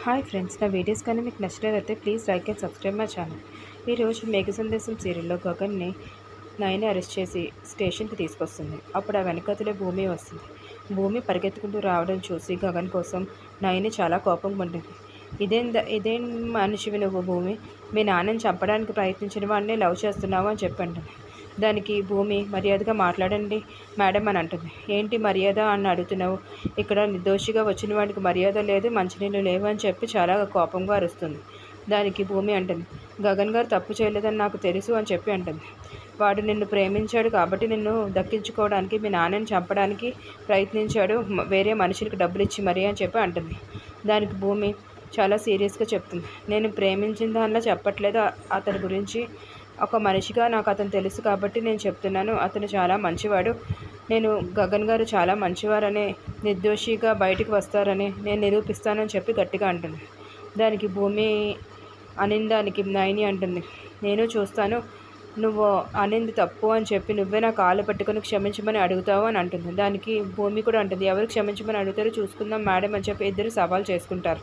Hi friends, నా videos కానీ మీకు నచ్చినట్లయితే please like and subscribe my channel. ఈరోజు మేఘ సందేశం సీరియల్లో గగన్ని నయని అరెస్ట్ చేసి స్టేషన్కి తీసుకొస్తుంది. అప్పుడు ఆ వెనకతలే భూమి వస్తుంది. భూమి పరిగెత్తుకుంటూ రావడం చూసి గగన్ కోసం నయని చాలా కోపం ఉంటుంది. ఇదేం మనిషివి నువ్వు భూమి? మీ నాన్నని చంపడానికి ప్రయత్నించిన వాడిని లవ్ చేస్తున్నావు అని చెప్పండి. దానికి భూమి మర్యాదగా మాట్లాడండి మేడం అని అంటుంది. ఏంటి మర్యాద అని అడుగుతున్నావు? ఇక్కడ నిర్దోషిగా వచ్చిన వాడికి మర్యాద లేదు, మంచినీళ్ళు లేవు అని చెప్పి చాలా కోపంగా అరుస్తుంది. దానికి భూమి అంటుంది, గగన్ గారు తప్పు చేయలేదని నాకు తెలుసు అని చెప్పి అంటుంది. వాడు నిన్ను ప్రేమించాడు కాబట్టి నిన్ను దక్కించుకోవడానికి మీ నాన్నని చంపడానికి ప్రయత్నించాడు, వేరే మనుషులకి డబ్బులు ఇచ్చి మరీ అని చెప్పి అంటుంది. దానికి భూమి చాలా సీరియస్గా చెప్తుంది, నేను ప్రేమించిన దానిలో చెప్పట్లేదు. అతని గురించి ఒక మనిషిగా నాకు అతను తెలుసు కాబట్టి నేను చెప్తున్నాను. అతను చాలా మంచివాడు. నేను గగన్ గారు చాలా మంచివారని, నిర్దోషిగా బయటికి వస్తారని నేను నిరూపిస్తానని చెప్పి గట్టిగా అంటుంది. దానికి భూమి అనిందానికి నయని అంటుంది, నేను చూస్తాను నువ్వు అనింది తప్పు అని చెప్పి నువ్వే నా కాళ్ళు పట్టుకొని క్షమించమని అడుగుతావు అని అంటుంది. దానికి భూమి కూడా అంటుంది, ఎవరు క్షమించమని అడుగుతారో చూసుకుందాం మేడం అని చెప్పి ఇద్దరు సవాల్ చేసుకుంటారు.